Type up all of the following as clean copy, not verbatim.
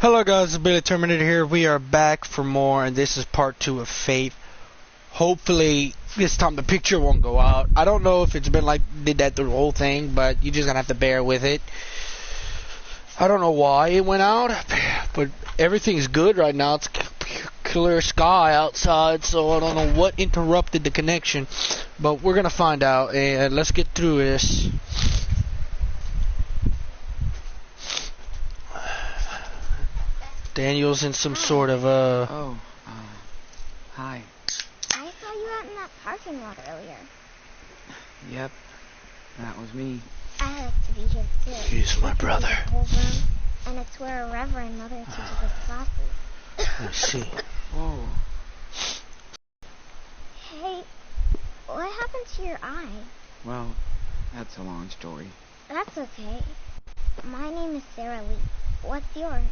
Hello guys, it's Billy Terminator here. We are back for more, and this is part 2 of Faith. Hopefully, this time the picture won't go out. I don't know if it's been like, did that through the whole thing, but you're just gonna have to bear with it. I don't know why it went out, but everything's good right now. It's clear sky outside, so I don't know what interrupted the connection, but we're gonna find out, and let's get through this. Daniel's in some sort of hi. I saw you out in that parking lot earlier. Yep, that was me. I like to be here too. He's my brother. Whole room, and it's where a Reverend Mother teaches us classes. I see. Whoa. Hey, what happened to your eye? Well, that's a long story. That's okay. My name is Sarah Lee. What's yours?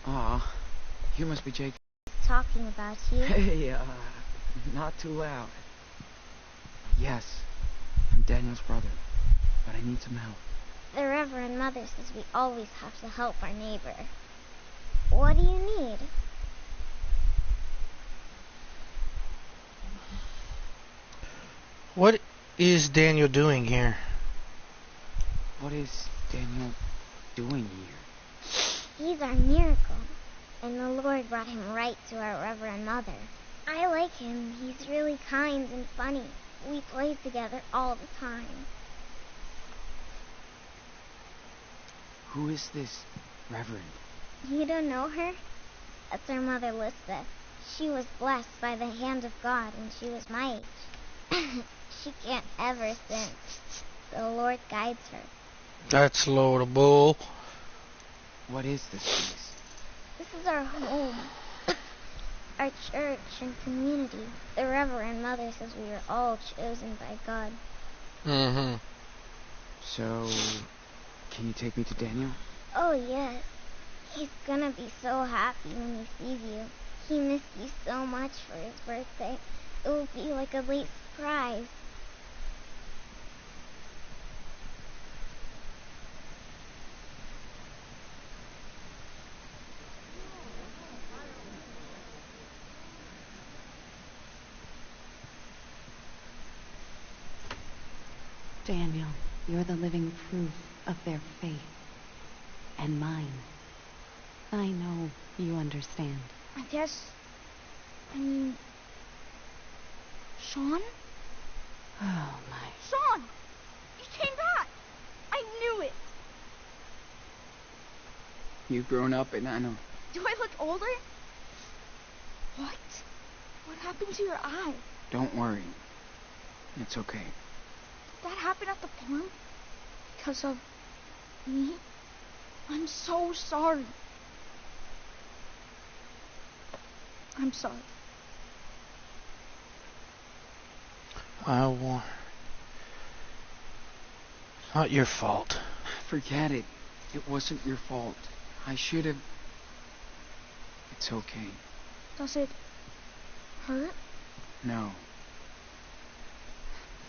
Aw, you must be Jake. Talking about you. Hey, not too loud. Yes, I'm Daniel's brother, but I need some help. The Reverend Mother says we always have to help our neighbor. What do you need? What is Daniel doing here? What is Daniel doing here? He's our miracle, and the Lord brought him right to our Reverend Mother. I like him. He's really kind and funny. We play together all the time. Who is this Reverend? You don't know her? That's our mother, Lisbeth. She was blessed by the hand of God when she was my age. She can't ever sin. The Lord guides her. That's a load of bull. What is this place? This is our home. Our church and community. The Reverend Mother says we are all chosen by God. Mm-hmm. So, can you take me to Daniel? Oh, yes. He's gonna be so happy when he sees you. He missed you so much for his birthday. It will be like a late surprise. Daniel, you're the living proof of their faith. And mine. I know you understand. I mean... Sean? Oh, my. Sean! You came back! I knew it! You've grown up, and I know. Do I look older? What? What happened to your eye? Don't worry. It's okay. That happened at the farm? Because of me? I'm so sorry. I'm sorry. I won't. Not your fault. Forget it. It wasn't your fault. I should have... It's okay. Does it hurt? No.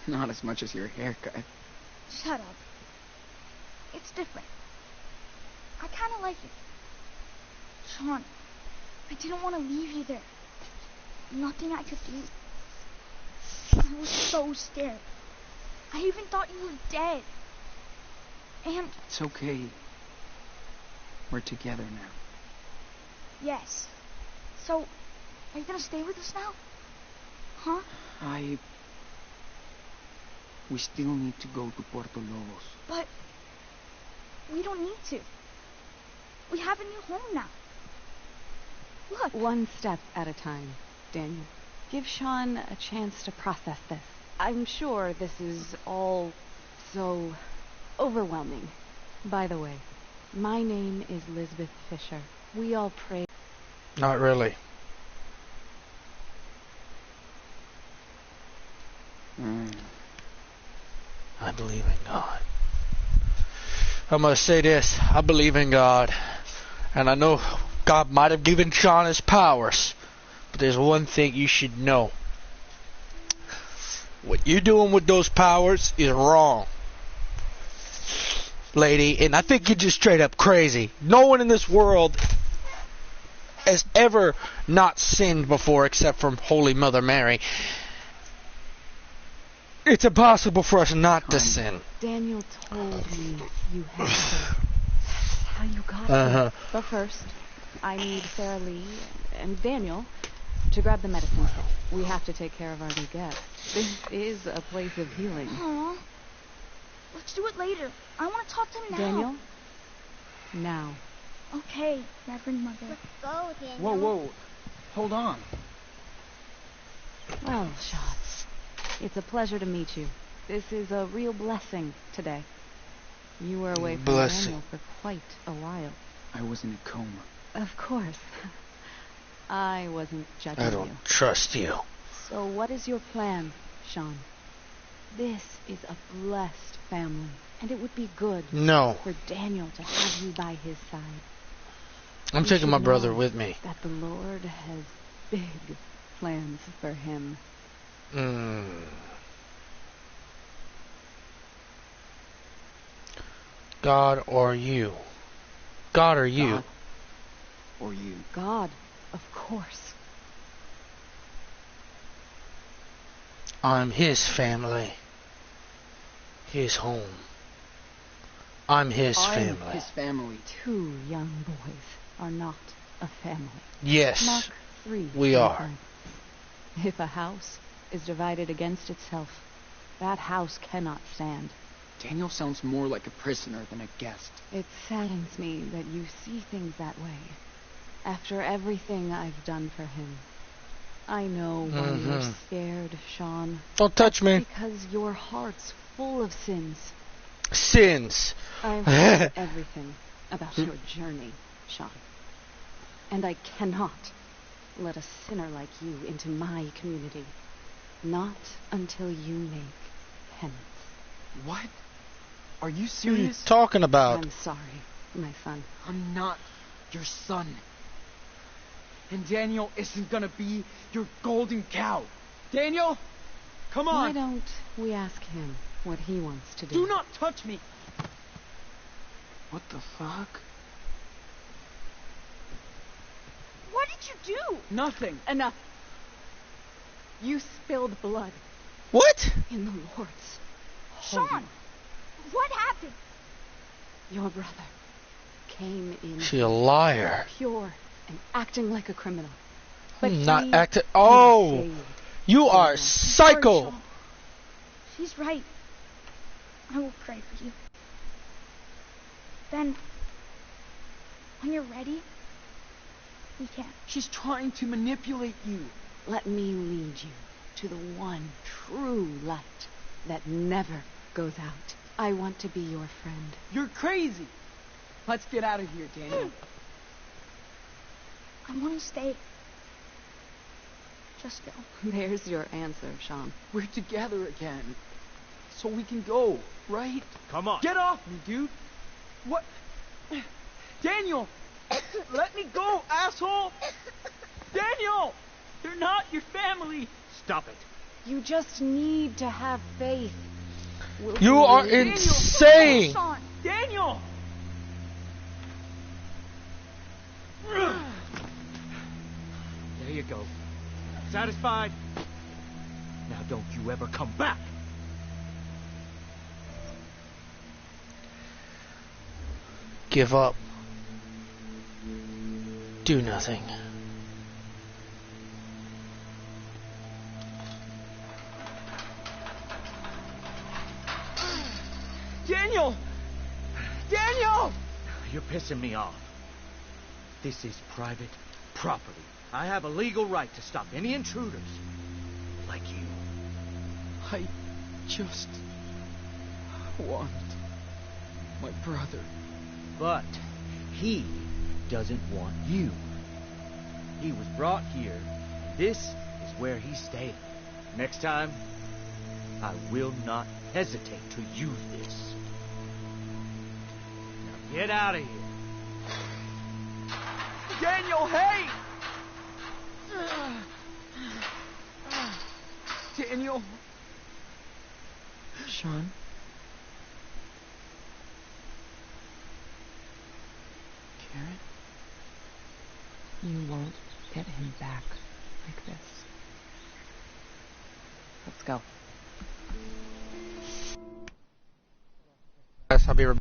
Not as much as your haircut. Shut up. It's different. I kind of like it. Sean, I didn't want to leave you there. Nothing I could do. I was so scared. I even thought you were dead. And... It's okay. We're together now. Yes. So, are you gonna stay with us now? Huh? We still need to go to Puerto Lobos. But... we don't need to. We have a new home now. Look. One step at a time, Daniel. Give Sean a chance to process this. I'm sure this is all so overwhelming. By the way, my name is Lisbeth Fisher. We all pray. Not really. I believe in God. I must say this. I believe in God. And I know God might have given Sean his powers. But there's one thing you should know. What you're doing with those powers is wrong, lady. And I think you're just straight up crazy. No one in this world has ever not sinned before except from Holy Mother Mary, it's impossible for us not to sin. Daniel told me you had faith. That's how you got here. But first, I need Sarah Lee and Daniel to grab the medicine kit. We have to take care of our new guest. This is a place of healing. Aw. Let's do it later. I want to talk to him now. Daniel? Now. Okay, Reverend Mother. Let's go, Daniel. Whoa, whoa. Hold on. Well, Sean, it's a pleasure to meet you. This is a real blessing today. You were away from Daniel for quite a while. I was in a coma. Of course. I wasn't judging you. I don't trust you. So what is your plan, Sean? This is a blessed family, and it would be good for Daniel to have you by his side. I'm taking my brother with me. That the Lord has big plans for him. God or you? God or you? God or you? God, of course. I'm his family. His home. I'm his family. His family. 2 young boys are not a family. Yes, Mark 3. we are. If a house is divided against itself, that house cannot stand. Daniel sounds more like a prisoner than a guest. It saddens me that you see things that way. After everything I've done for him. I know why you're scared, Sean. Don't touch me. Because your heart's full of sins. Sins. I've heard everything about your journey, Sean. And I cannot let a sinner like you into my community. Not until you make penance. What? Are you What are you serious? talking about? I'm sorry, my son. I'm not your son. And Daniel isn't gonna be your golden cow. Daniel, come on. Why don't we ask him what he wants to do? Do not touch me. What the fuck? What did you do? Nothing. Enough. You spilled blood What? in the Lord's Sean, home. what happened? Your brother came in She a liar. pure and acting like a criminal. I'm But not he acting. Oh, saved you are Sorry, psycho. Sean. She's right. I will pray for you. Then, when you're ready, we can. She's trying to manipulate you. Let me lead you to the one true light that never goes out. I want to be your friend. You're crazy. Let's get out of here, Daniel. I want to stay. Just go. There's your answer, Sean. We're together again. So we can go, right? Come on. Get off me, dude. What? Daniel! Let me go, asshole! Daniel! They're not your family! Stop it. You just need to have faith. We'll You be are really- insane. Sean. Daniel! There you go. Satisfied? Now don't you ever come back. Give up. Do nothing. Daniel! Daniel! You're pissing me off. This is private property. I have a legal right to stop any intruders like you. I just want my brother. But he doesn't want you. He was brought here. This is where he's staying. Next time, I will not hesitate to use this. Now get out of here. Daniel, hey! Daniel. Sean? Karen? You won't get him back like this. Let's go. Yes, I'll be right back.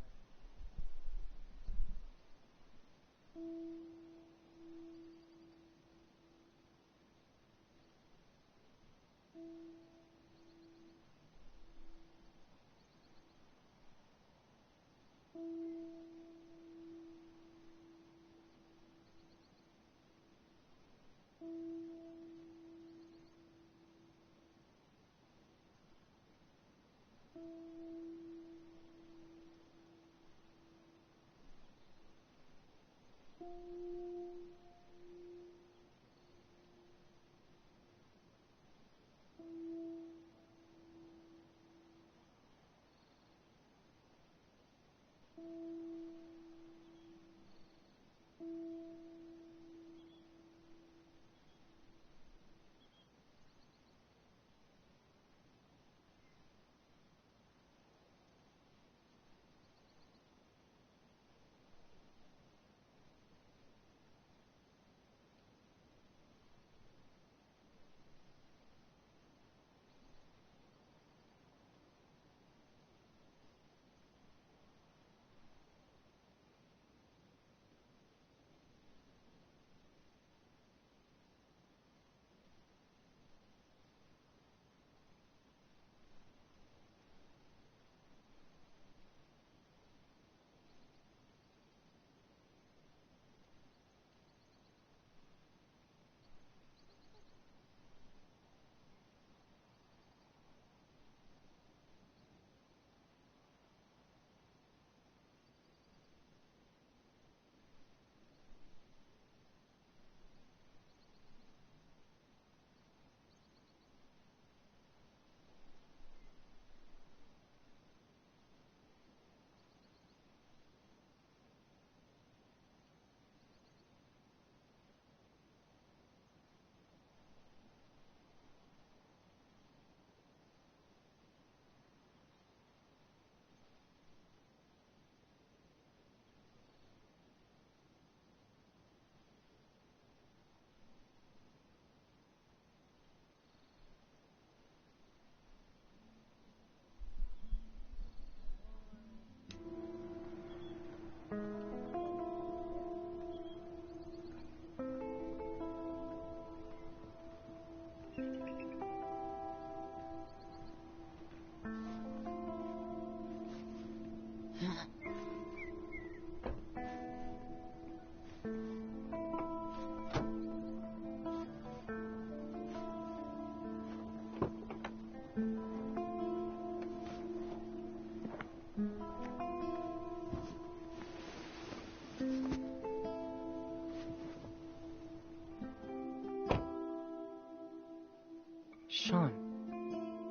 Sean,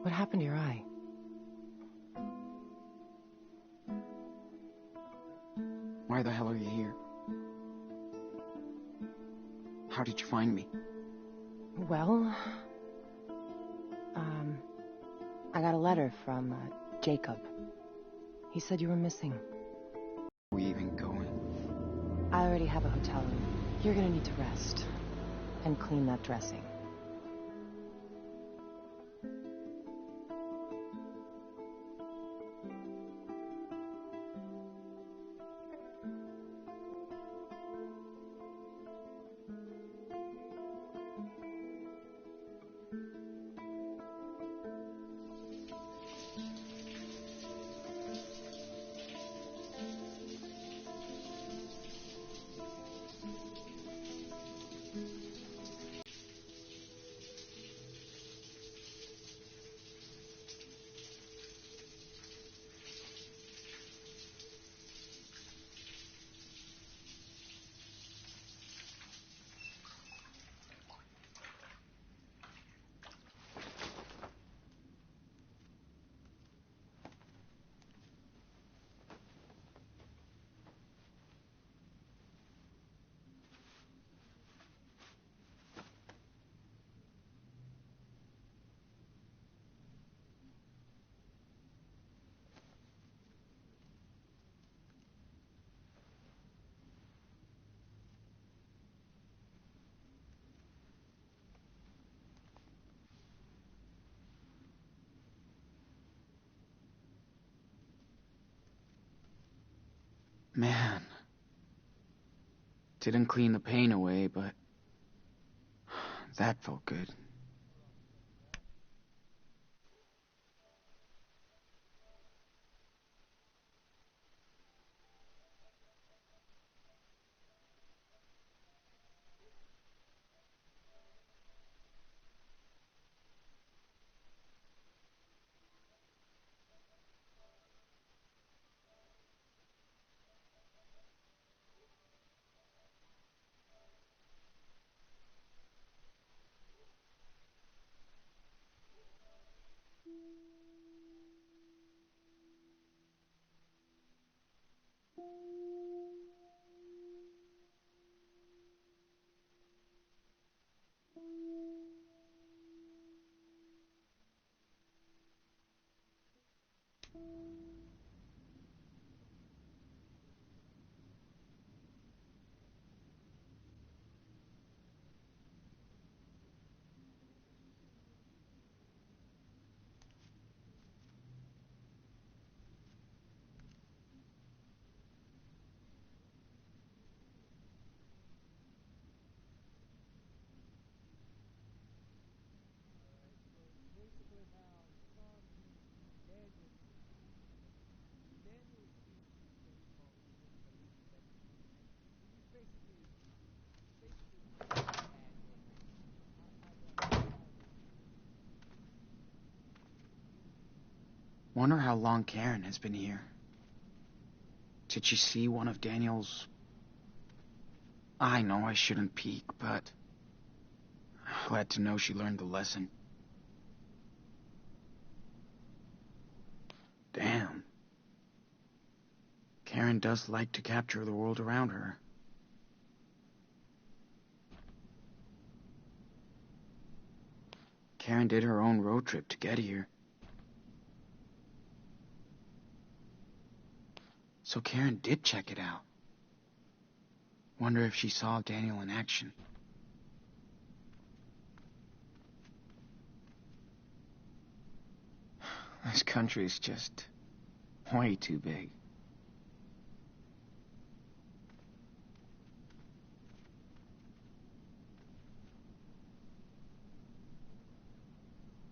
what happened to your eye? Why the hell are you here? How did you find me? Well, I got a letter from Jacob. He said you were missing. Are we even going? I already have a hotel room. You're gonna need to rest and clean that dressing. Man. Didn't clean the pain away, but that felt good. Wonder how long Karen has been here. Did she see one of Daniel's... I know I shouldn't peek, but... glad to know she learned the lesson. Damn. Karen does like to capture the world around her. Karen did her own road trip to get here. So Karen did check it out. Wonder if she saw Daniel in action. This country is just way too big.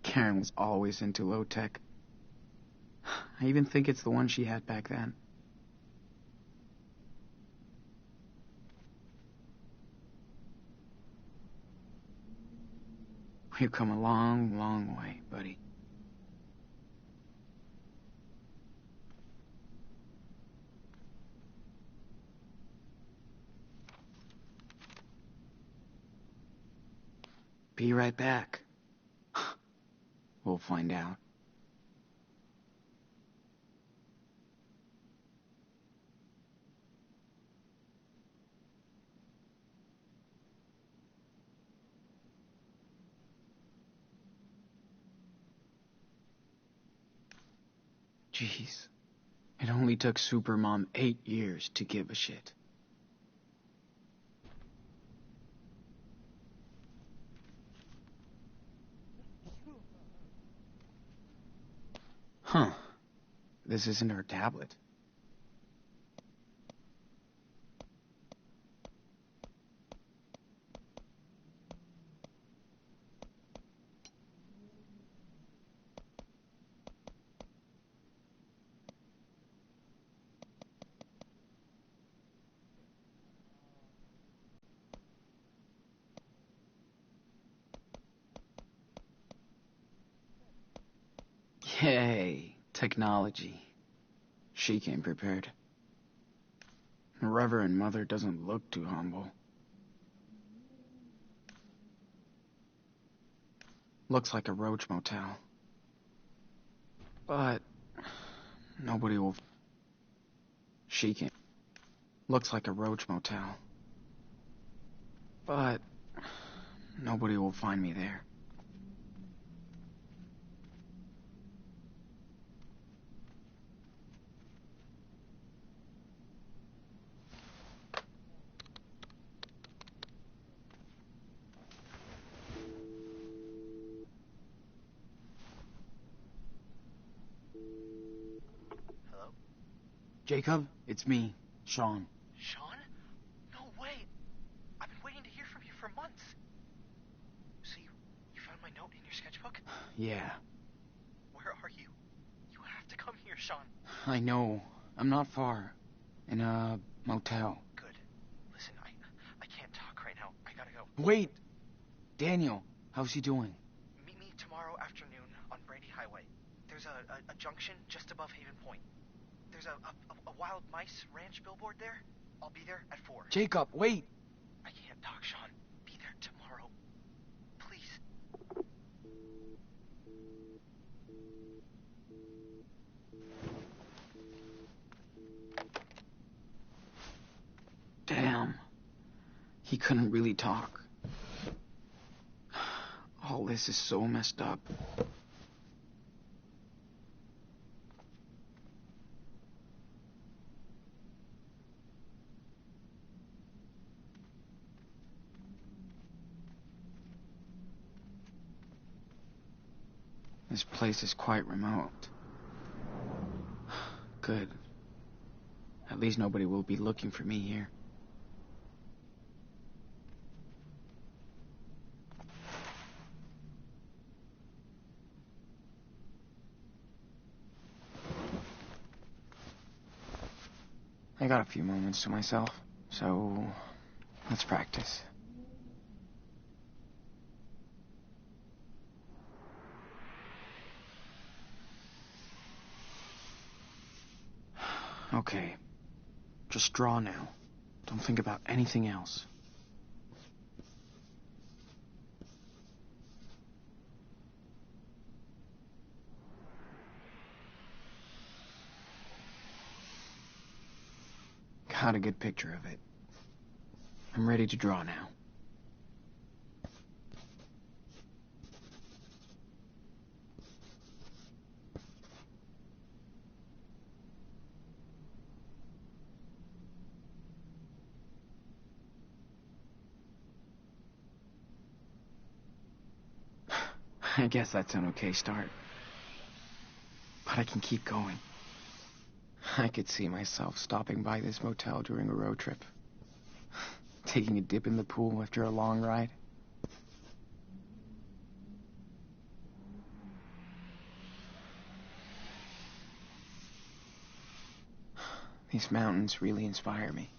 Karen was always into low tech. I even think it's the one she had back then. We've come a long, long way, buddy. Be right back. We'll find out. Jeez. It only took Supermom 8 years to give a shit. Huh. This isn't her tablet. Yay, technology. She came prepared. Reverend Mother doesn't look too humble. Looks like a roach motel. But nobody will... She came... Looks like a roach motel. But nobody will find me there. Hello? Jacob, it's me. Sean. Sean? No way. I've been waiting to hear from you for months. So you found my note in your sketchbook? Yeah. Where are you? You have to come here, Sean. I know. I'm not far. In a motel. Good. Listen, I can't talk right now. I gotta go. Wait! Daniel, how's he doing? Meet me tomorrow afternoon on Brady Highway. There's a junction just above Haven Point. There's a wild mice ranch billboard there. I'll be there at 4. Jacob, wait! I can't talk, Sean. Be there tomorrow. Please. Damn. He couldn't really talk. All this is so messed up. This place is quite remote. Good. At least nobody will be looking for me here. I got a few moments to myself, so let's practice. Okay. Just draw now. Don't think about anything else. Got a good picture of it. I'm ready to draw now. I guess that's an okay start. But I can keep going. I could see myself stopping by this motel during a road trip. Taking a dip in the pool after a long ride. These mountains really inspire me.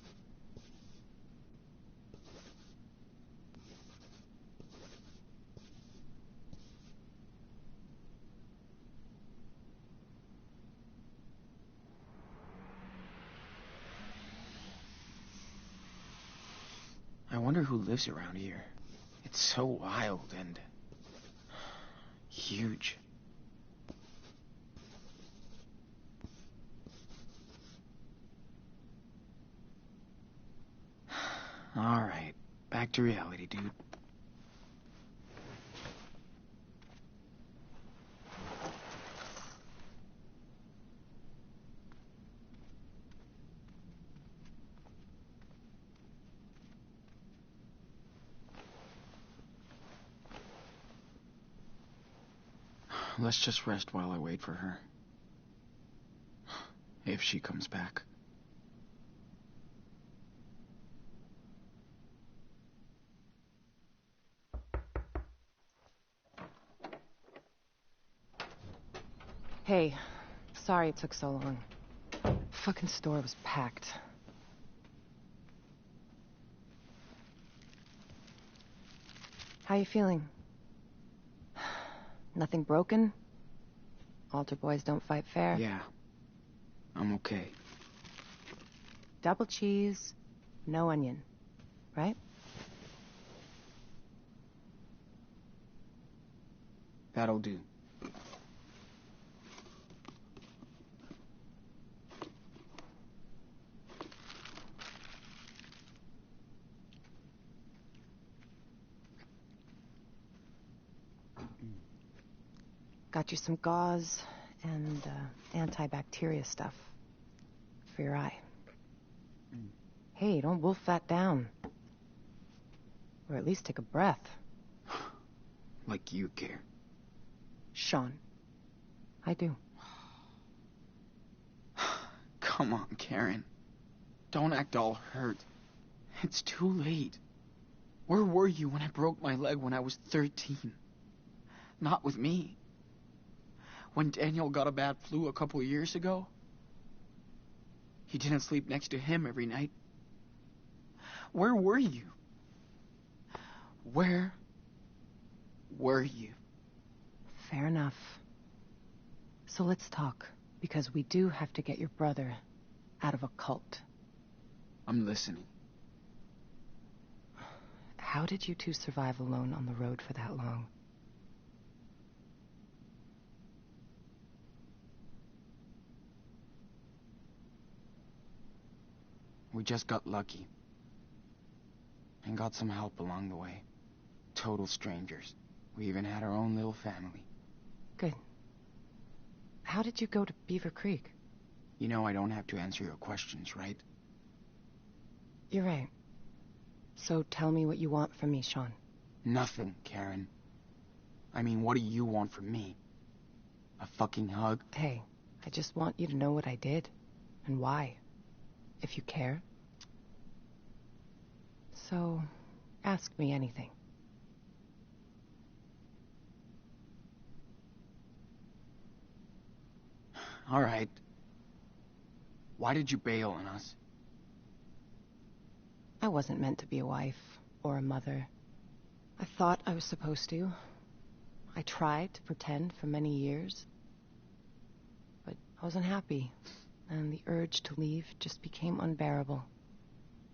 I wonder who lives around here. It's so wild and huge. All right, back to reality, dude. Let's just rest while I wait for her. If she comes back. Hey, sorry it took so long. Fucking store was packed. How you feeling? Nothing broken? Altar boys don't fight fair? Yeah, I'm okay. Double cheese, no onion, right? That'll do. Got you some gauze and antibacteria stuff for your eye. Hey, don't wolf that down. Or at least take a breath. Like you care. Sean, I do. Come on, Karen. Don't act all hurt. It's too late. Where were you when I broke my leg when I was 13? Not with me. When Daniel got a bad flu a couple years ago, he didn't sleep next to him every night. Where were you? Where were you? Fair enough. So let's talk, because we do have to get your brother out of a cult. I'm listening. How did you two survive alone on the road for that long? We just got lucky. And got some help along the way. Total strangers. We even had our own little family. Good. How did you go to Beaver Creek? You know I don't have to answer your questions, right? You're right. So tell me what you want from me, Sean. Nothing, Karen. I mean, what do you want from me? A fucking hug? Hey, I just want you to know what I did. And why. If you care. So, ask me anything. All right. Why did you bail on us? I wasn't meant to be a wife or a mother. I thought I was supposed to. I tried to pretend for many years. But I wasn't happy, and the urge to leave just became unbearable.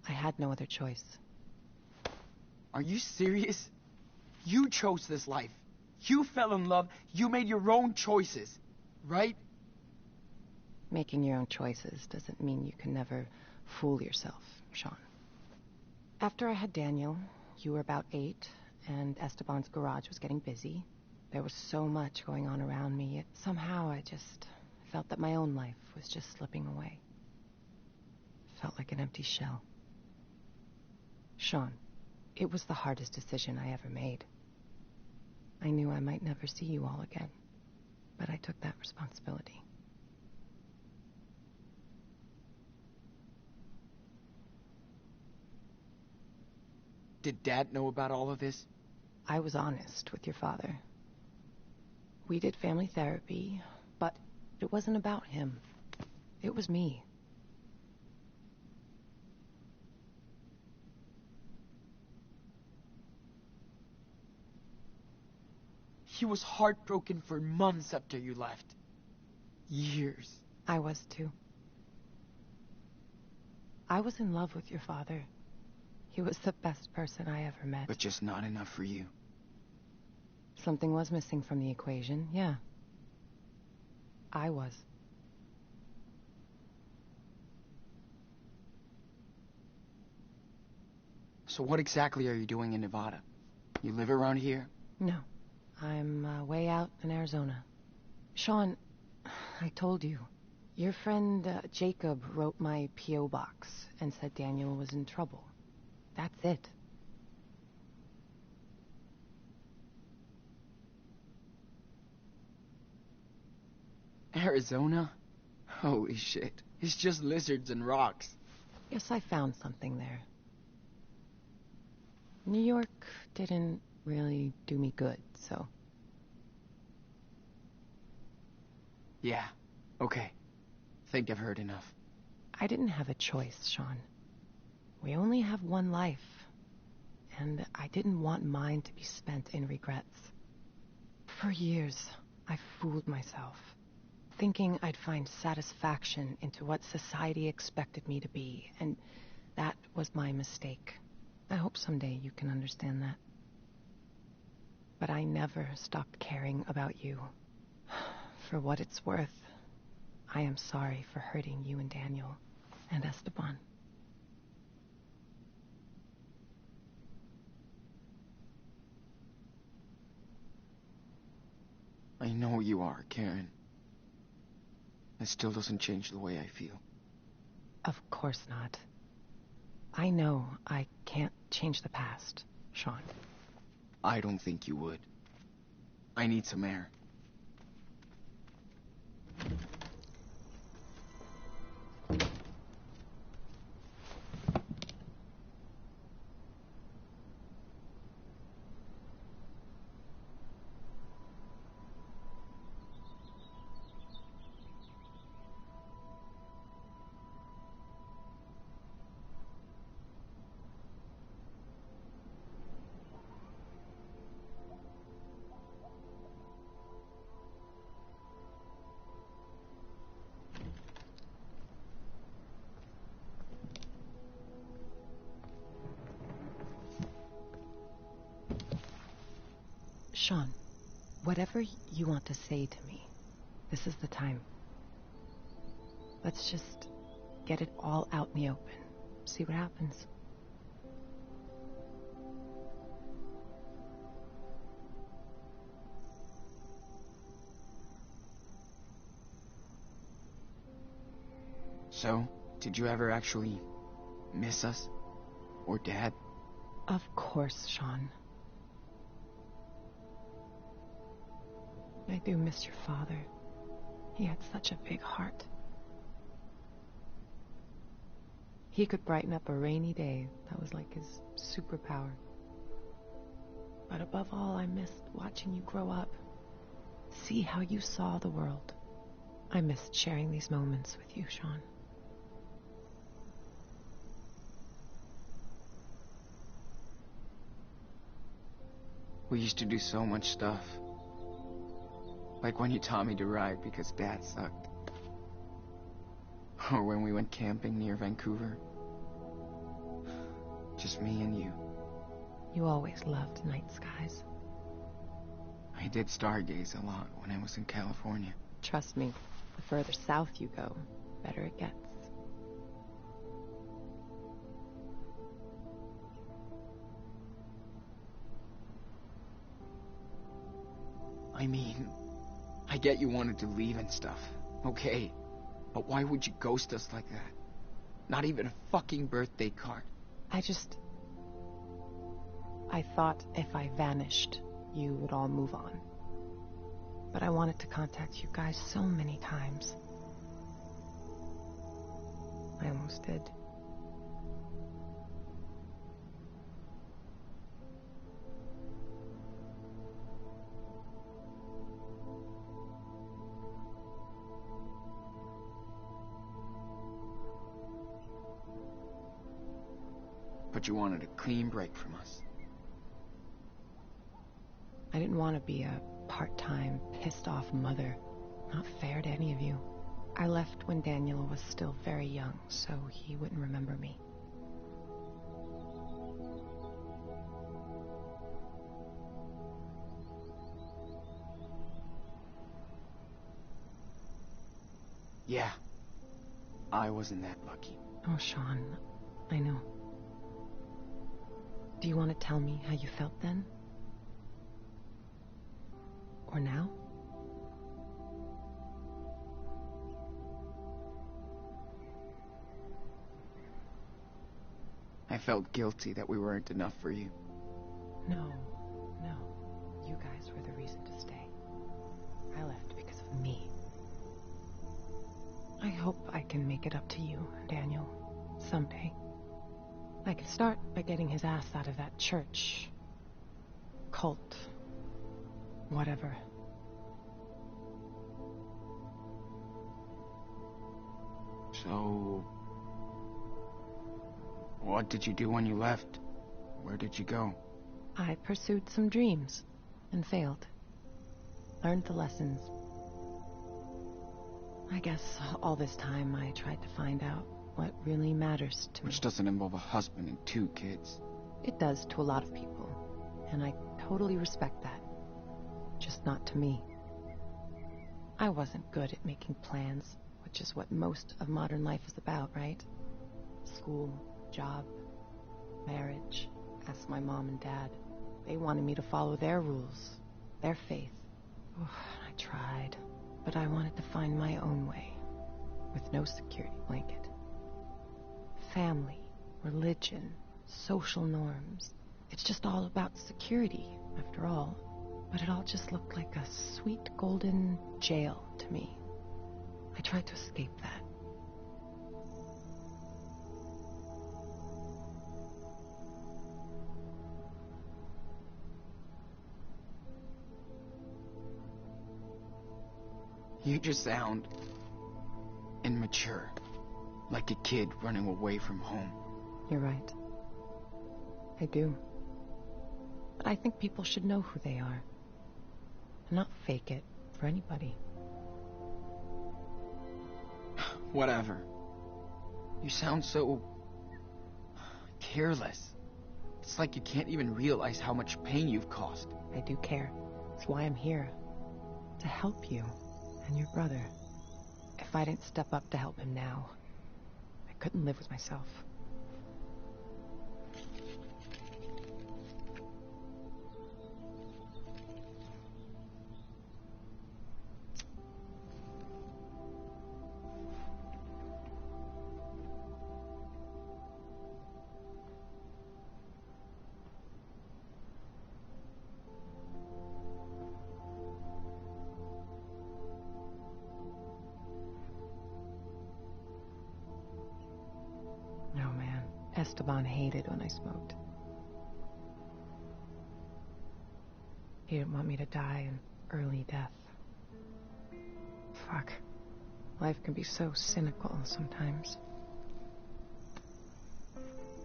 I had no other choice. Are you serious? You chose this life. You fell in love. You made your own choices, right? Making your own choices doesn't mean you can never fool yourself, Sean. After I had Daniel, you were about 8, and Esteban's garage was getting busy. There was so much going on around me, yet somehow I just felt that my own life was just slipping away. Felt like an empty shell. Sean, it was the hardest decision I ever made. I knew I might never see you all again, but I took that responsibility. Did Dad know about all of this? I was honest with your father. We did family therapy, but it wasn't about him. It was me. He was heartbroken for months after you left. Years. I was too. I was in love with your father. He was the best person I ever met. But just not enough for you. Something was missing from the equation, yeah. I was. So what exactly are you doing in Nevada? You live around here? No. I'm way out in Arizona. Sean, I told you. Your friend Jacob wrote my P.O. box and said Daniel was in trouble. That's it. Arizona? Holy shit. It's just lizards and rocks. Guess I found something there. New York didn't really do me good, so... Yeah, okay. Think I've heard enough. I didn't have a choice, Sean. We only have one life, and I didn't want mine to be spent in regrets. For years, I fooled myself, thinking I'd find satisfaction into what society expected me to be, and that was my mistake. I hope someday you can understand that. But I never stopped caring about you. For what it's worth, I am sorry for hurting you and Daniel and Esteban. I know you are, Karen. It still doesn't change the way I feel. Of course not. I know I can't change the past, Sean. I don't think you would. I need some air. Sean, whatever you want to say to me, this is the time. Let's just get it all out in the open. See what happens. So, did you ever actually miss us? Or Dad? Of course, Sean. I do miss your father. He had such a big heart. He could brighten up a rainy day. That was like his superpower. But above all, I missed watching you grow up. See how you saw the world. I missed sharing these moments with you, Sean. We used to do so much stuff. Like when you taught me to ride because Dad sucked. Or when we went camping near Vancouver. Just me and you. You always loved night skies. I did stargaze a lot when I was in California. Trust me, the further south you go, the better it gets. I mean, I get you wanted to leave and stuff. Okay. But why would you ghost us like that? Not even a fucking birthday card. I thought if I vanished, you would all move on. But I wanted to contact you guys so many times. I almost did. But you wanted a clean break from us. I didn't want to be a part-time, pissed-off mother. Not fair to any of you. I left when Daniel was still very young, so he wouldn't remember me. Yeah. I wasn't that lucky. Oh, Sean, I know. Do you want to tell me how you felt then? Or now? I felt guilty that we weren't enough for you. No. You guys were the reason to stay. I left because of me. I hope I can make it up to you, Daniel, someday. I can start by getting his ass out of that church. Cult. Whatever. So... what did you do when you left? Where did you go? I pursued some dreams and failed. Learned the lessons. I guess all this time I tried to find out what really matters to me. Which doesn't involve a husband and 2 kids. It does to a lot of people, and I totally respect that. Just not to me. I wasn't good at making plans, which is what most of modern life is about, right? School, job, marriage. Ask my mom and dad. They wanted me to follow their rules, their faith. Oh, I tried, but I wanted to find my own way, with no security blanket. Family, religion, social norms. It's just all about security, after all. But it all just looked like a sweet golden jail to me. I tried to escape that. You just sound immature. Like a kid running away from home. You're right. I do. But I think people should know who they are. And not fake it for anybody. Whatever. You sound so... careless. It's like you can't even realize how much pain you've caused. I do care. That's why I'm here. To help you and your brother. If I didn't step up to help him now, I couldn't live with myself. No, man. Esteban hated when I smoked. He didn't want me to die an early death. Fuck. Life can be so cynical sometimes.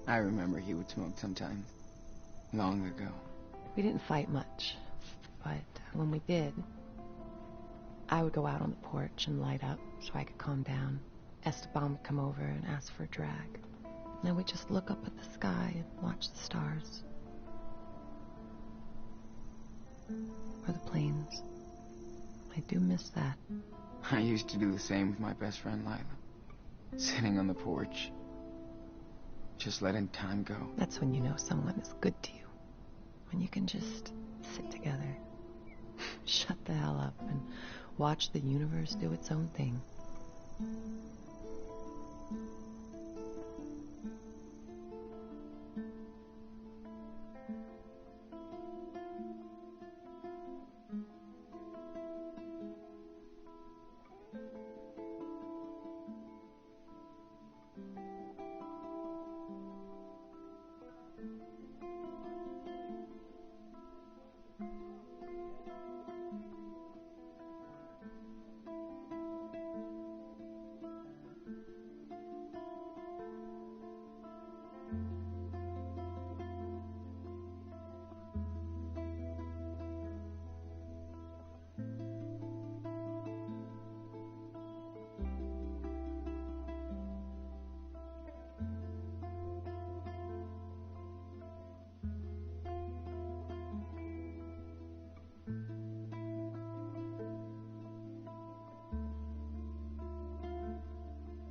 I remember he would smoke sometimes. Long ago. We didn't fight much, but when we did, I would go out on the porch and light up so I could calm down. Esteban would come over and ask for a drag. And then we'd just look up at the sky and watch the stars. Or the planes. I do miss that. I used to do the same with my best friend Lila. Sitting on the porch. Just letting time go. That's when you know someone is good to you. When you can just sit together. Shut the hell up and watch the universe do its own thing.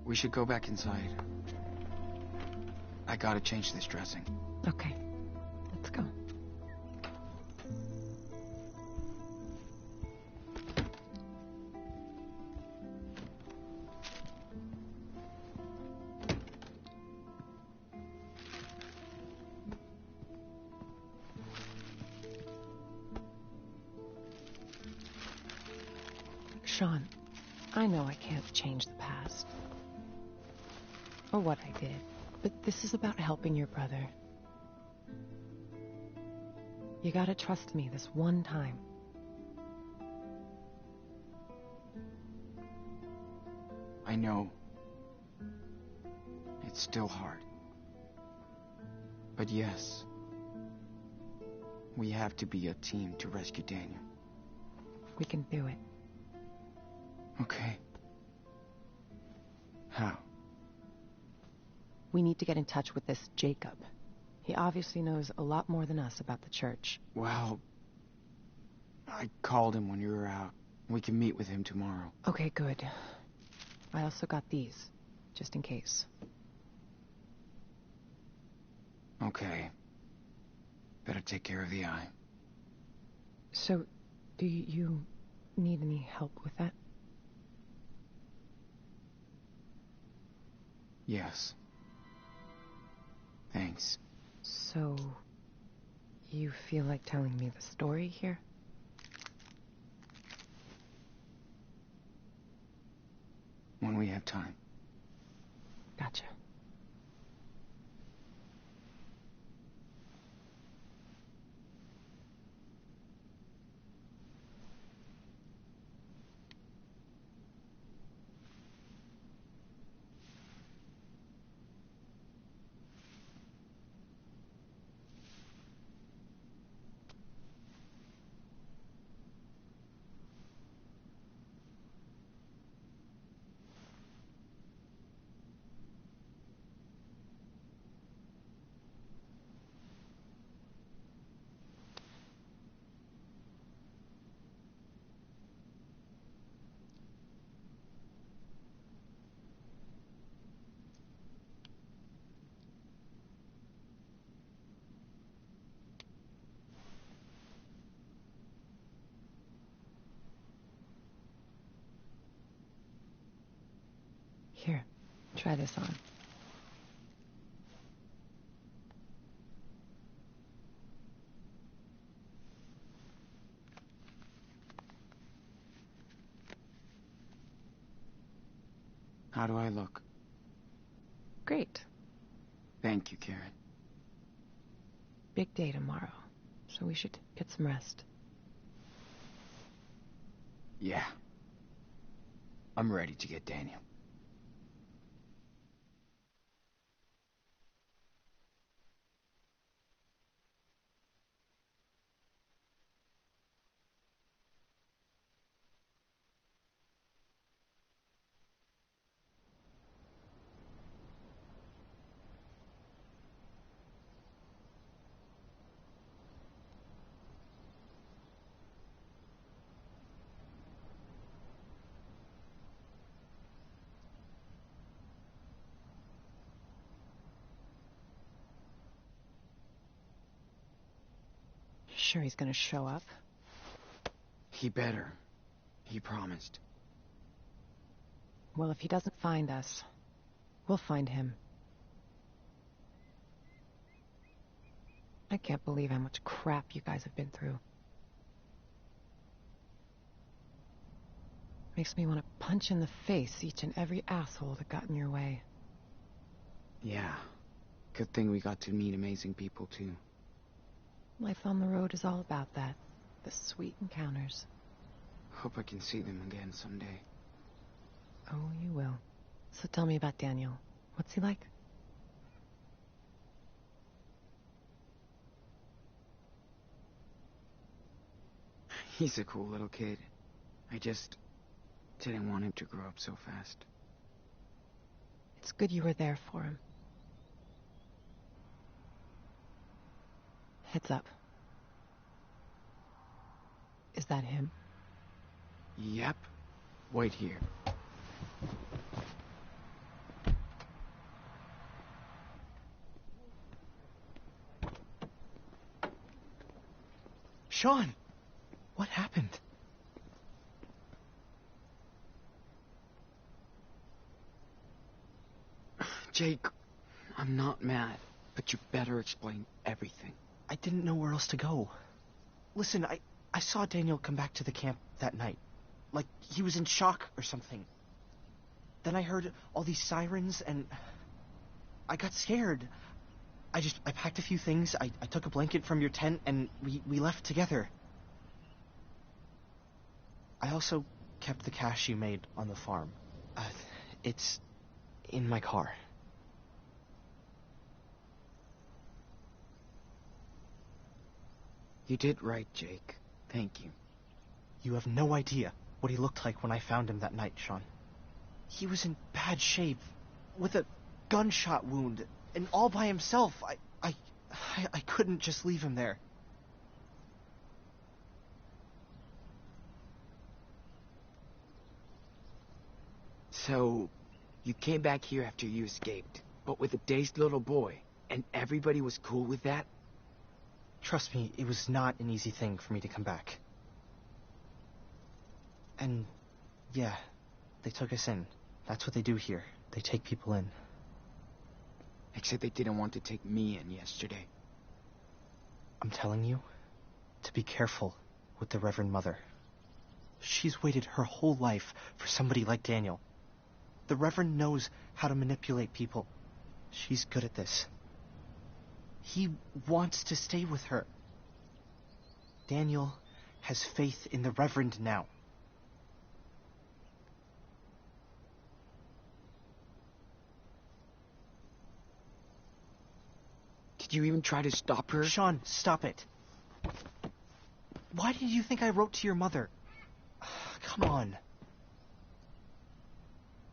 We should go back inside. I gotta change this dressing. Okay, let's go. Sean, I know I can't change the past. Or what I did. But this is about helping your brother. You gotta trust me this one time. I know. It's still hard. But yes. We have to be a team to rescue Daniel. We can do it. Okay. How? We need to get in touch with this Jacob. He obviously knows a lot more than us about the church. Well, I called him when you were out. We can meet with him tomorrow. Okay, good. I also got these, just in case. Okay. Better take care of the eye. So, do you need any help with that? Yes. Thanks. So, you feel like telling me the story here? When we have time. Gotcha. Here, try this on. How do I look? Great. Thank you, Karen. Big day tomorrow, so we should get some rest. Yeah. I'm ready to get Daniel. Sure he's gonna show up? He better. He promised. Well, if he doesn't find us, we'll find him. I can't believe how much crap you guys have been through. Makes me want to punch in the face each and every asshole that got in your way. Yeah. Good thing we got to meet amazing people, too. Life on the road is all about that. The sweet encounters. Hope I can see them again someday. Oh, you will. So tell me about Daniel. What's he like? He's a cool little kid. I just didn't want him to grow up so fast. It's good you were there for him. Heads up. Is that him? Yep. Wait here. Sean! What happened? Jake, I'm not mad, but you better explain everything. I didn't know where else to go. Listen, I saw Daniel come back to the camp that night. Like he was in shock or something. Then I heard all these sirens and I got scared. I packed a few things, I took a blanket from your tent and we left together. I also kept the cash you made on the farm. It's in my car. You did right, Jake. Thank you. You have no idea what he looked like when I found him that night, Sean. He was in bad shape, with a gunshot wound, and all by himself. I couldn't just leave him there. So, you came back here after you escaped, but with a dazed little boy, and everybody was cool with that? Trust me, it was not an easy thing for me to come back. And, yeah, they took us in. That's what they do here. They take people in. Except they didn't want to take me in yesterday. I'm telling you to be careful with the Reverend Mother. She's waited her whole life for somebody like Daniel. The Reverend knows how to manipulate people. She's good at this. He wants to stay with her. Daniel has faith in the Reverend now. Did you even try to stop her? Sean, stop it. Why did you think I wrote to your mother? Come on.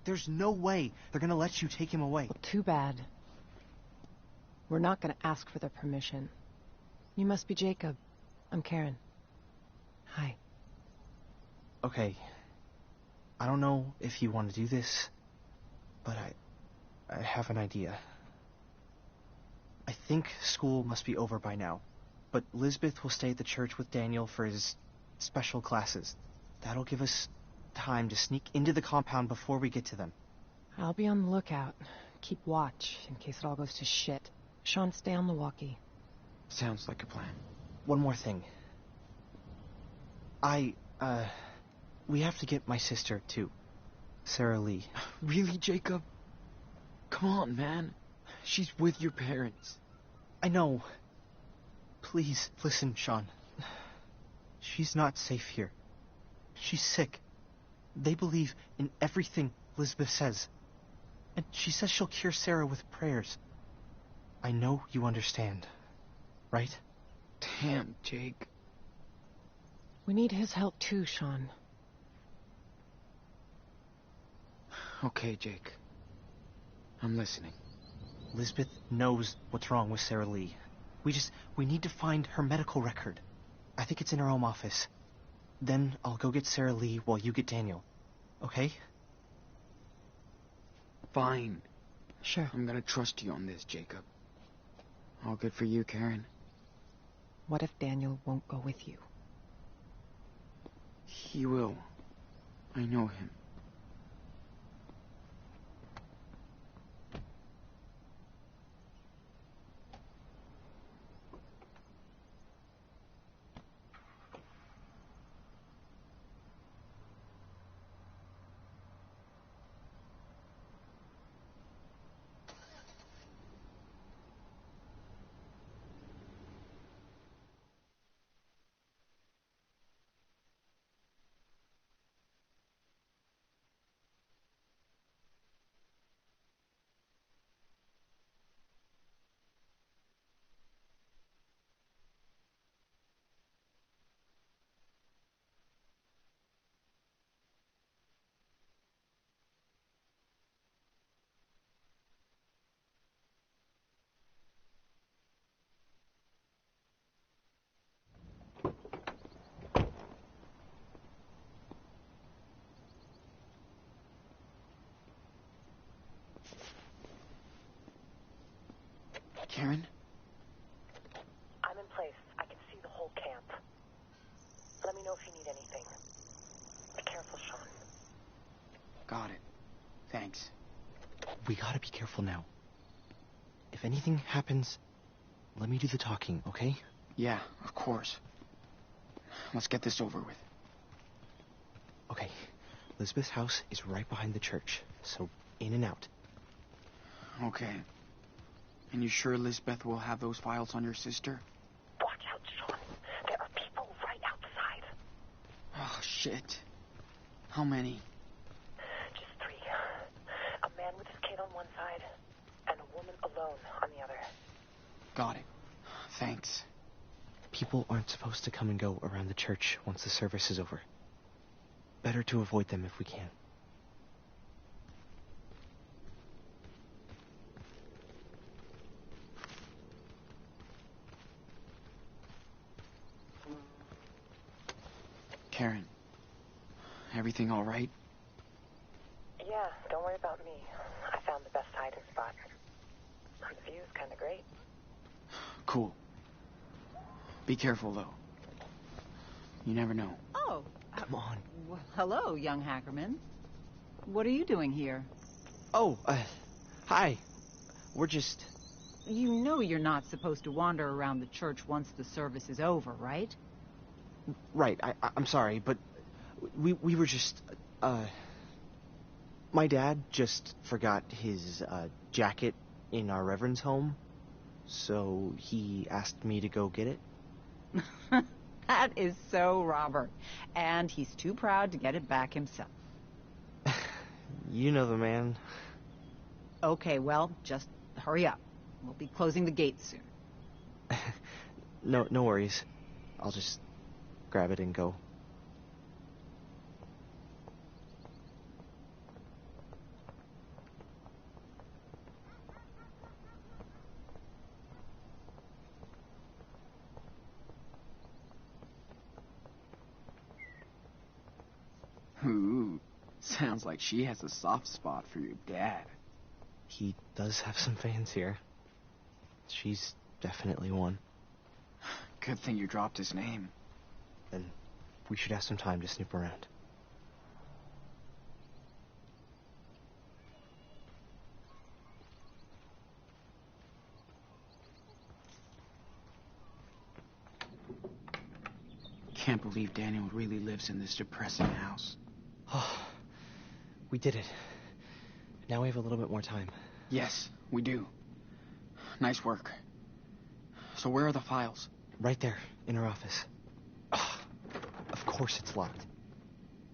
There's no way they're gonna let you take him away. Well, too bad. We're not gonna ask for their permission. You must be Jacob. I'm Karen. Hi. Okay. I don't know if you want to do this, but I have an idea. I think school must be over by now, but Lisbeth will stay at the church with Daniel for his special classes. That'll give us time to sneak into the compound before we get to them. I'll be on the lookout. Keep watch in case it all goes to shit. Sean, stay on the walkie. Sounds like a plan. One more thing. We have to get my sister, too. Sarah Lee. Really, Jacob? Come on, man. She's with your parents. I know. Please, listen, Sean. She's not safe here. She's sick. They believe in everything Lisbeth says. And she says she'll cure Sarah with prayers. I know you understand, right? Damn, Jake. We need his help too, Sean. Okay, Jake. I'm listening. Lisbeth knows what's wrong with Sarah Lee. We need to find her medical record. I think it's in her home office. Then I'll go get Sarah Lee while you get Daniel. Okay? Fine. Sure. I'm gonna trust you on this, Jacob. All good for you, Karen. What if Daniel won't go with you? He will. I know him. Karen? I'm in place. I can see the whole camp. Let me know if you need anything. Be careful, Sean. Got it. Thanks. We gotta be careful now. If anything happens, let me do the talking, okay? Yeah, of course. Let's get this over with. Okay. Lisbeth's house is right behind the church, so in and out. Okay. And you sure Lisbeth will have those files on your sister? Watch out, Sean. There are people right outside. Oh, shit. How many? Just 3. A man with his kid on one side, and a woman alone on the other. Got it. Thanks. People aren't supposed to come and go around the church once the service is over. Better to avoid them if we can. Karen, everything all right? Yeah, don't worry about me. I found the best hiding spot. The view's kind of great. Cool. Be careful, though. You never know. Oh. Come on. Well, hello, young Hackerman. What are you doing here? Oh, hi. We're just... You know you're not supposed to wander around the church once the service is over, right? Right, I'm sorry, but we were just, my dad just forgot his, jacket in our reverend's home, so he asked me to go get it. That is so Robert. And he's too proud to get it back himself. You know the man. Okay, well, just hurry up. We'll be closing the gates soon. No worries. I'll just grab it and go. Ooh, sounds like she has a soft spot for your dad. He does have some fans here. She's definitely one. Good thing you dropped his name. Then we should have some time to snoop around. can't believe Daniel really lives in this depressing house. Oh, we did it. Now we have a little bit more time. Yes, we do. Nice work. So where are the files? Right there, in her office. Ugh, of course it's locked.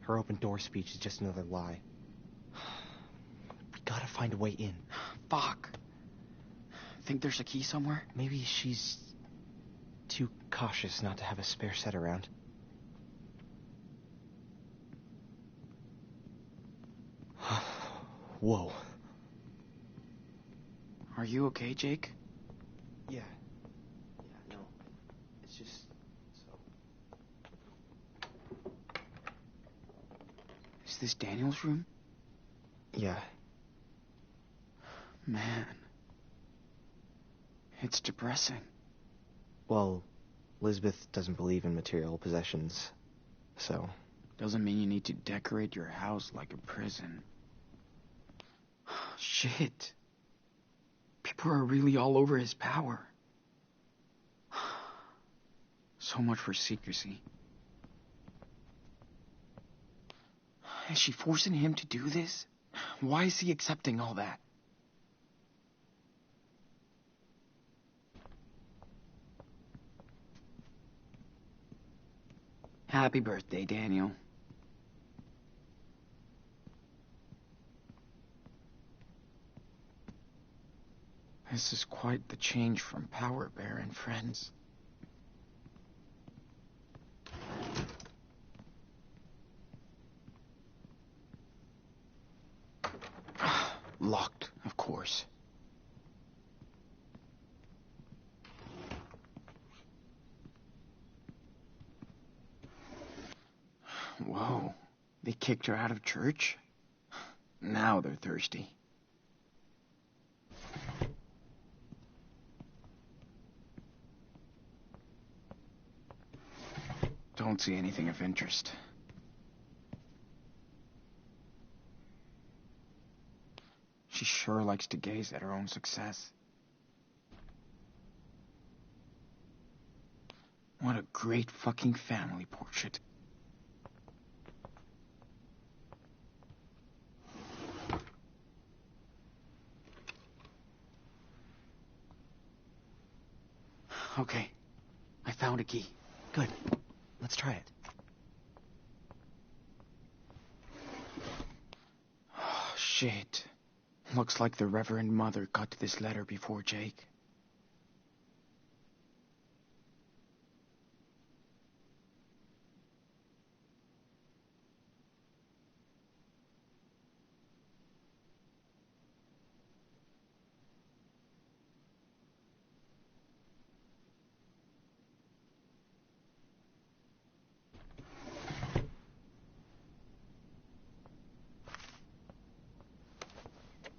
Her open door speech is just another lie. We gotta find a way in. Fuck. Think there's a key somewhere? Maybe she's too cautious not to have a spare set around. Whoa. Are you okay, Jake? Yeah. No. It's just so... Is this Daniel's room? Yeah. Man. It's depressing. Well, Lisbeth doesn't believe in material possessions, so... Doesn't mean you need to decorate your house like a prison. Shit. People are really all over his power. So much for secrecy. Is she forcing him to do this? Why is he accepting all that? Happy birthday, Daniel. This is quite the change from Power Bear and friends. Locked, of course. Whoa, they kicked her out of church? Now they're thirsty. Don't see anything of interest. She sure likes to gaze at her own success. What a great fucking family portrait. Okay, I found a key. Good. Let's try it. Oh, shit. Looks like the Reverend Mother got to this letter before Jake.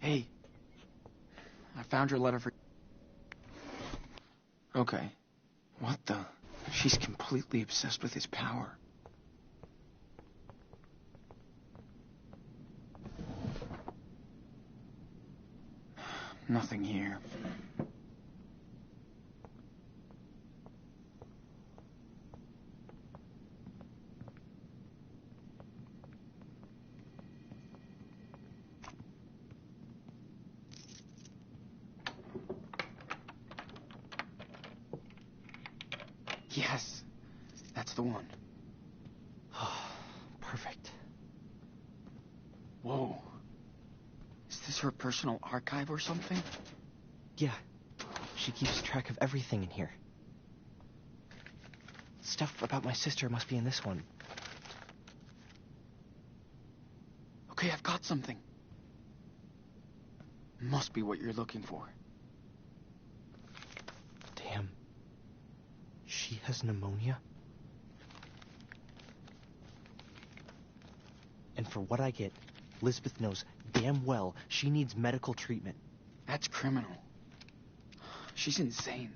Hey, I found your letter for... Okay. What the? She's completely obsessed with his power. Nothing here. Yes, that's the one. Perfect. Whoa. Is this her personal archive or something? Yeah. She keeps track of everything in here. Stuff about my sister must be in this one. Okay, I've got something. Must be what you're looking for. Damn. She has pneumonia? And for what I get, Lisbeth knows damn well she needs medical treatment. That's criminal. She's insane.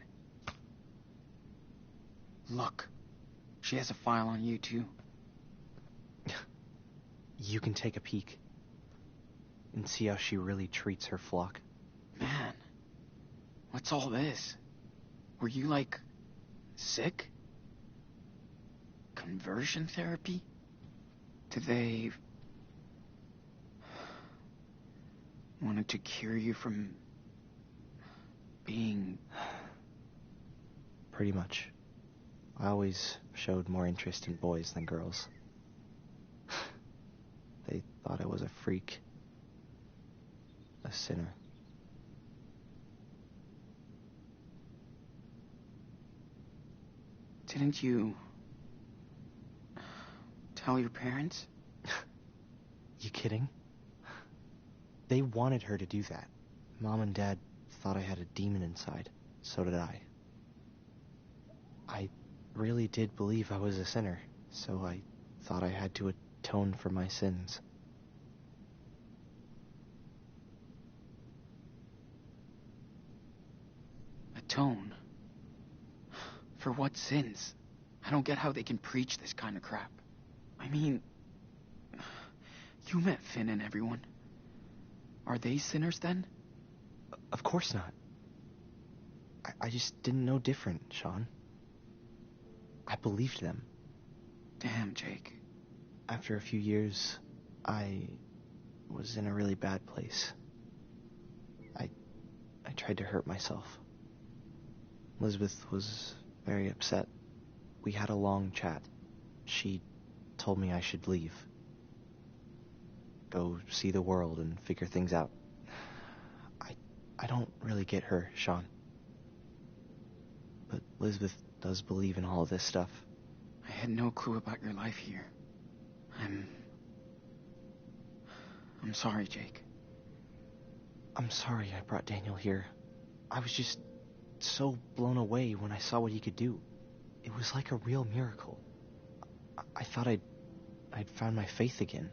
Look, she has a file on you, too. You can take a peek and see how she really treats her flock. Man, what's all this? Were you, like, sick? conversion therapy? Do they wanted to cure you from being... Pretty much. I always showed more interest in boys than girls. They thought I was a freak. A sinner. Didn't you tell your parents? You kidding? They wanted her to do that. Mom and Dad thought I had a demon inside. So did I. I really did believe I was a sinner, so I thought I had to atone for my sins. Atone? For what sins? I don't get how they can preach this kind of crap. I mean, you met Finn and everyone. Are they sinners then? Of course not. I just didn't know different, Sean. I believed them. Damn, Jake. After a few years, I was in a really bad place. I tried to hurt myself. Elizabeth was very upset. We had a long chat. She told me I should leave. Go see the world and figure things out. I don't really get her, Sean. But Elizabeth does believe in all of this stuff. I had no clue about your life here. I'm sorry, Jake. I'm sorry I brought Daniel here. I was just so blown away when I saw what he could do. It was like a real miracle. I thought I'd found my faith again.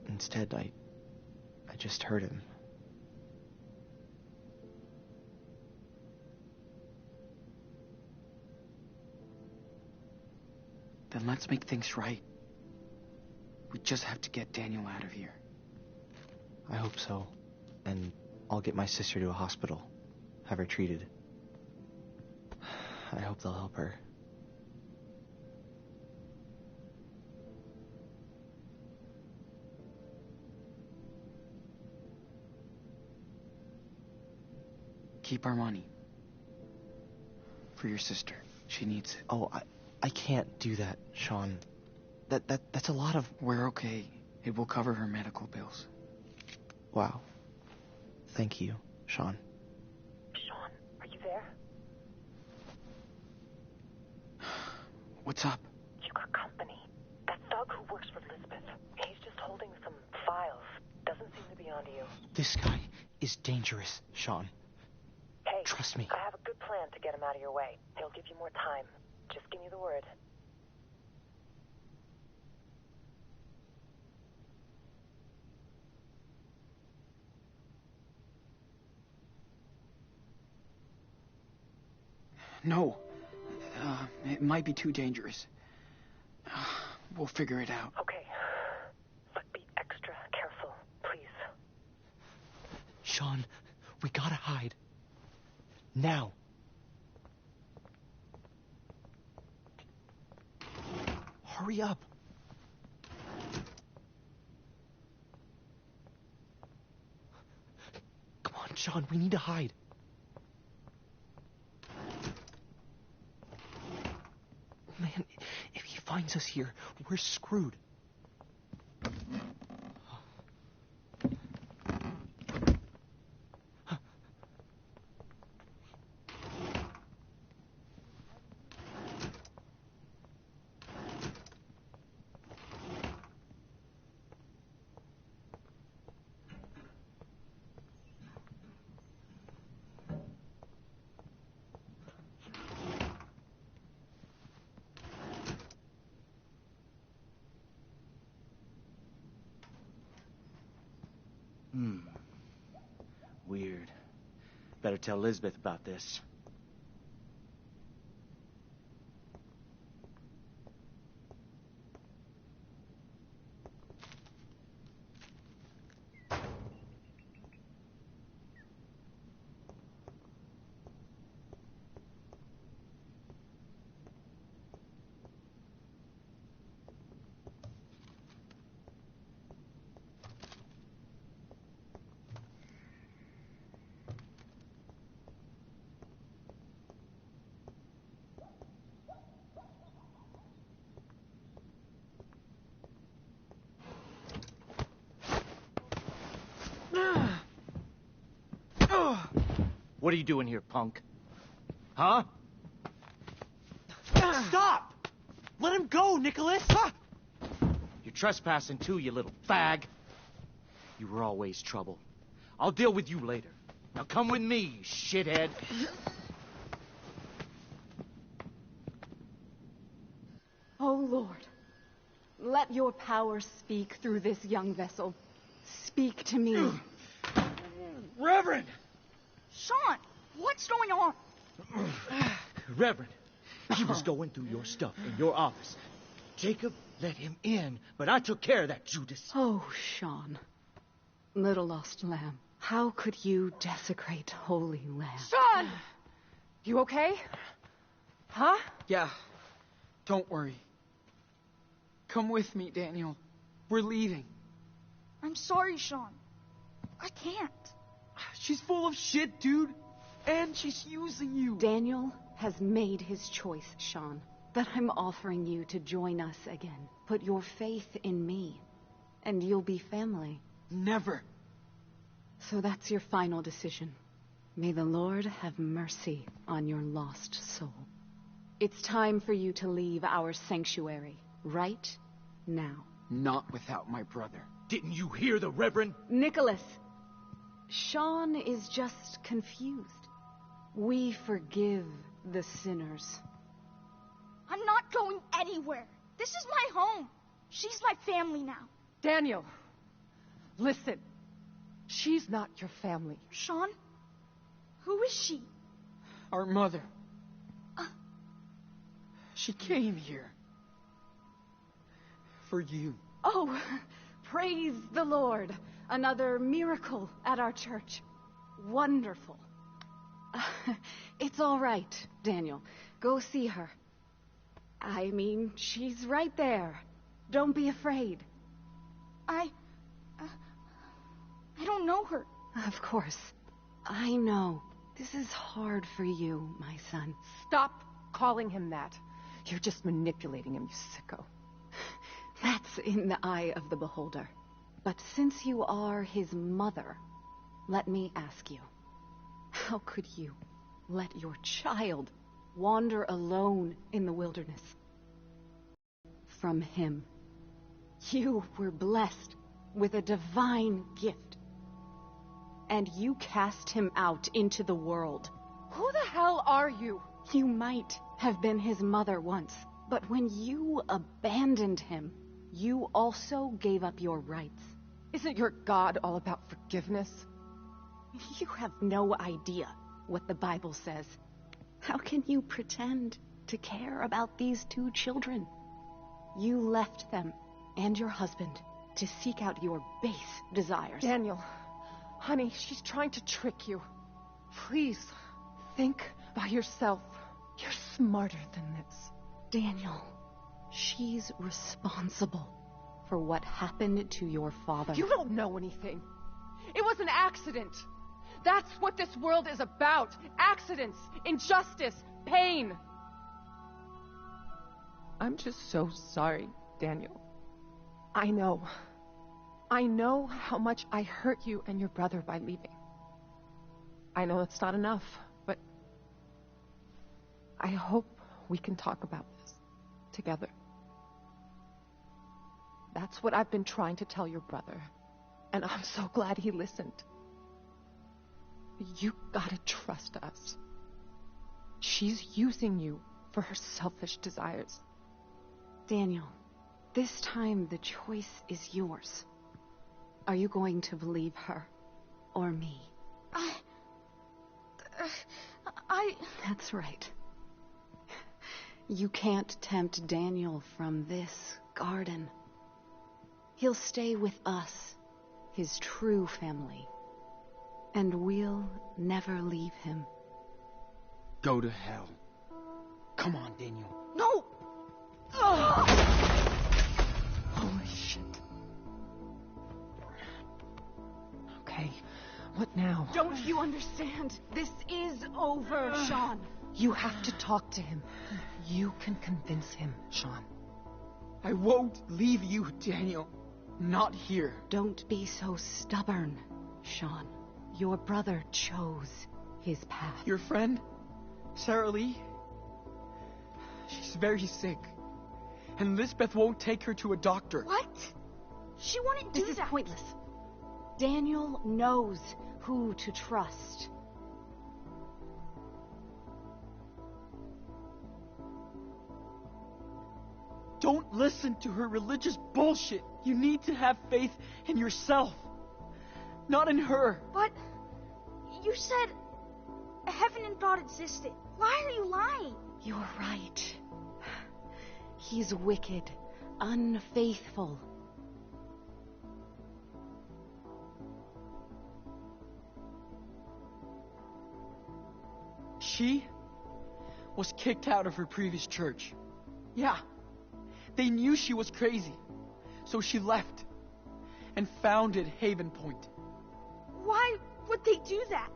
Instead, I just hurt him. Then let's make things right. We just have to get Daniel out of here. I hope so. And I'll get my sister to a hospital. Have her treated. I hope they'll help her. Keep our money. For your sister. She needs it. Oh, I can't do that, Sean. That's a lot of... We're okay. It will cover her medical bills. Wow. Thank you, Sean. Sean, are you there? What's up? You got company. That thug who works for Lisbeth. He's just holding some files. Doesn't seem to be onto you. This guy is dangerous, Sean. Hey, trust me. I have a good plan to get him out of your way. He'll give you more time. Just give me the word. No. It might be too dangerous. We'll figure it out. Okay. But be extra careful, please. Sean, we gotta hide. Now. Hurry up. Come on, Sean, we need to hide. Man, if he finds us here, we're screwed. Weird. Better tell Lisbeth about this. What are you doing here, punk? Huh? Stop! Let him go, Nicholas! You're trespassing too, you little fag. You were always trouble. I'll deal with you later. Now come with me, you shithead. Oh, Lord, let your power speak through this young vessel. Speak to me. Reverend! Sean, what's going on? Reverend, he was going through your stuff in your office. Jacob let him in, but I took care of that, Judas. Oh, Sean, little lost lamb, how could you desecrate holy lamb? Sean! You okay? Huh? Yeah. Don't worry. Come with me, Daniel. We're leaving. I'm sorry, Sean. I can't. She's full of shit, dude. And she's using you. Daniel has made his choice, Sean. But I'm offering you to join us again. Put your faith in me, and you'll be family. Never. So that's your final decision. May the Lord have mercy on your lost soul. It's time for you to leave our sanctuary, right now. Not without my brother. Didn't you hear the Reverend? Nicholas, Sean is just confused. We forgive the sinners. I'm not going anywhere. This is my home. She's my family now. Daniel, listen. She's not your family. Sean, who is she? Our mother. She came here. For you. Oh, praise the Lord. Another miracle at our church. Wonderful. It's all right, Daniel. Go see her. I mean, she's right there. Don't be afraid. I don't know her. Of course. I know. This is hard for you, my son. Stop calling him that. You're just manipulating him, you sicko. That's in the eye of the beholder. But since you are his mother, let me ask you, how could you let your child wander alone in the wilderness from him? You were blessed with a divine gift, and you cast him out into the world. Who the hell are you? You might have been his mother once, but when you abandoned him, you also gave up your rights. Isn't your God all about forgiveness? You have no idea what the Bible says. How can you pretend to care about these two children? You left them and your husband to seek out your base desires. Daniel, honey, she's trying to trick you. Please, think by yourself. You're smarter than this. Daniel, she's responsible for what happened to your father. You don't know anything. It was an accident. That's what this world is about. Accidents, injustice, pain. I'm just so sorry, Daniel. I know how much I hurt you and your brother by leaving. I know it's not enough, but I hope we can talk about this together. That's what I've been trying to tell your brother, and I'm so glad he listened. You gotta trust us. She's using you for her selfish desires. Daniel, this time the choice is yours. Are you going to believe her or me? That's right. You can't tempt Daniel from this garden. He'll stay with us, his true family, and we'll never leave him. Go to hell. Come on, Daniel. No! Holy shit. Okay, what now? Don't you understand? This is over, Sean. You have to talk to him. You can convince him, Sean. I won't leave you, Daniel. Not here. Don't be so stubborn, Sean. Your brother chose his path. Your friend, Sarah Lee, she's very sick. And Lisbeth won't take her to a doctor. What? She wouldn't do This that. is pointless. Daniel knows who to trust. Don't listen to her religious bullshit. You need to have faith in yourself, not in her. But you said heaven and God existed. Why are you lying? You're right. He's wicked, unfaithful. She was kicked out of her previous church. Yeah, they knew she was crazy, so she left and founded Haven Point. Why would they do that?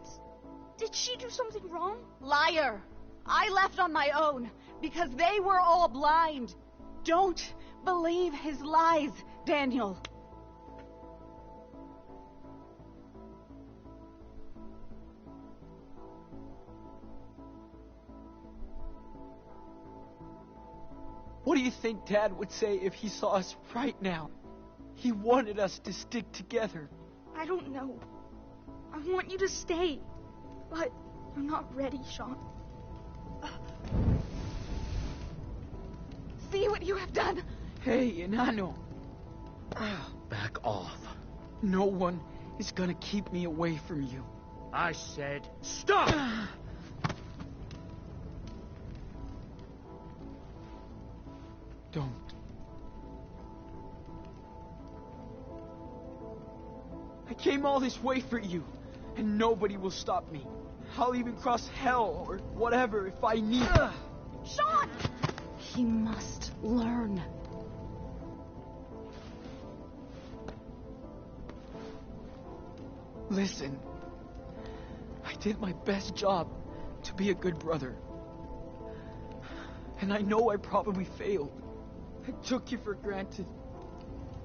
Did she do something wrong? Liar! I left on my own because they were all blind. Don't believe his lies, Daniel. What do you think Dad would say if he saw us right now? He wanted us to stick together. I don't know. I want you to stay, but I'm not ready, Sean. See what you have done? Hey, Enano. Back off. No one is gonna keep me away from you. I said stop! Don't. I came all this way for you, and nobody will stop me. I'll even cross hell or whatever if I need it. Sean! He must learn. Listen, I did my best job to be a good brother. And I know I probably failed. I took you for granted.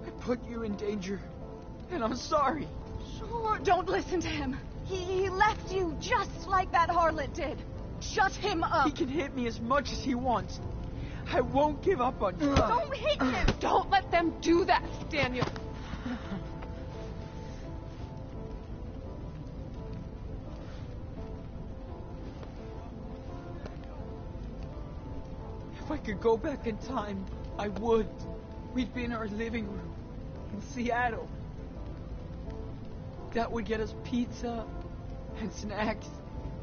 I put you in danger. And I'm sorry. Sean! Don't listen to him. He left you just like that harlot did. Shut him up. He can hit me as much as he wants. I won't give up on you. Don't hit him! Don't let them do that, Daniel. If I could go back in time, I would. We'd be in our living room in Seattle. That would get us pizza and snacks,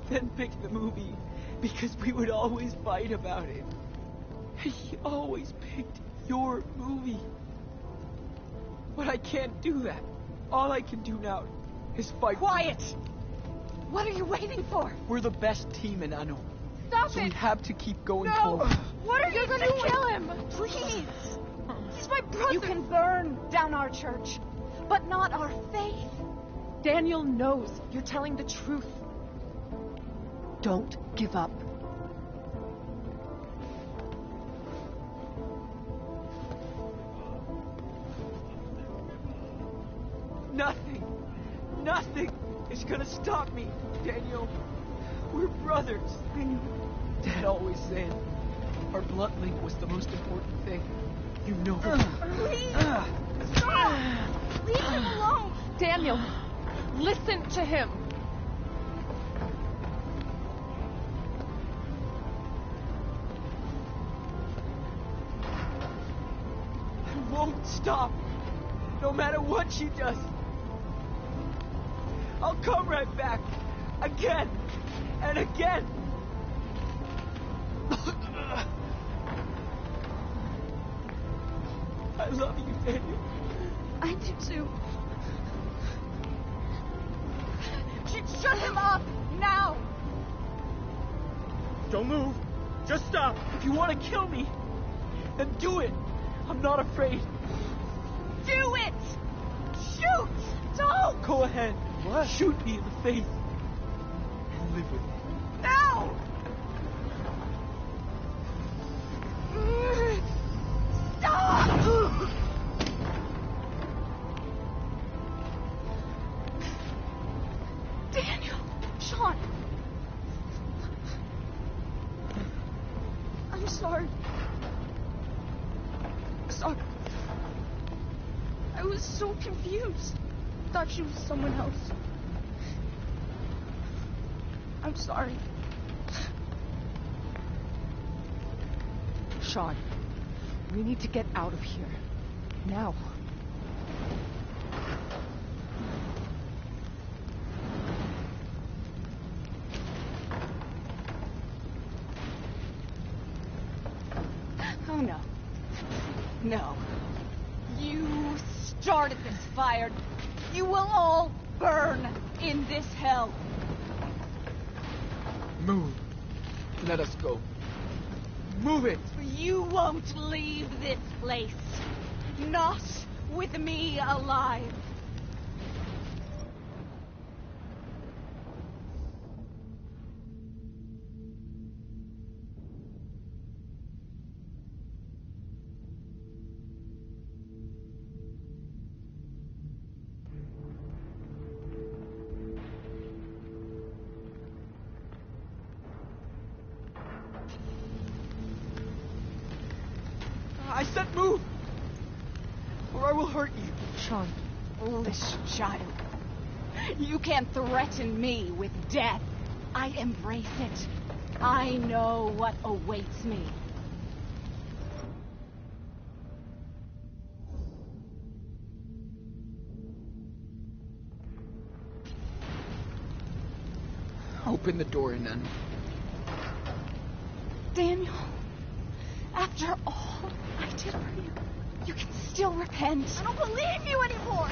then pick the movie, because we would always fight about it. And he always picked your movie. But I can't do that. All I can do now is fight. Quiet! What are you waiting for? We're the best team in Ano. Stop So it! we have to keep going No! forward. What are you You're doing? gonna kill him! Please! He's my brother! You can burn down our church, but not our faith. Daniel knows you're telling the truth. Don't give up. Nothing is gonna stop me, Daniel. We're brothers. I know. Dad always said our blood link was the most important thing. You know it. Please! Stop! Leave him alone! Daniel, listen to him. I won't stop. No matter what she does. I'll come right back. Again. And again. I love you, Daniel. I do too. Shut him up now. Don't move. Just stop. If you want to kill me, then do it. I'm not afraid. Do it! Shoot! Don't! Go ahead. What? Shoot me in the face. And live with me. No! Stop! Daniel! Sean! sorry. I was so confused. Thought she was someone else. I'm sorry. Sean, we need to get out of here. Now. Oh, no. No. You started this fire. You will all burn in this hell. Move. Let us go. Move it! You won't leave this place. Not with me alive. I said move! Or I will hurt you. Sean. Foolish child. You can't threaten me with death. I embrace it. I know what awaits me. Open the door, Nun. Daniel, after all I did for you, you can still repent. I don't believe you anymore.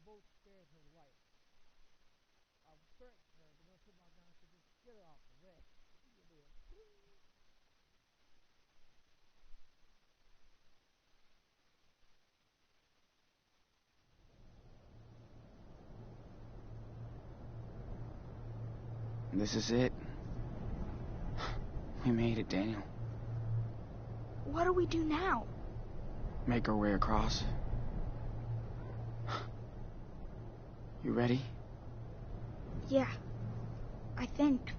both spared her life. I threatened her, but when I took my gun, I said, just get her off the wreck. This is it. We made it, Daniel. What do we do now? Make our way across. You ready? Yeah, I think.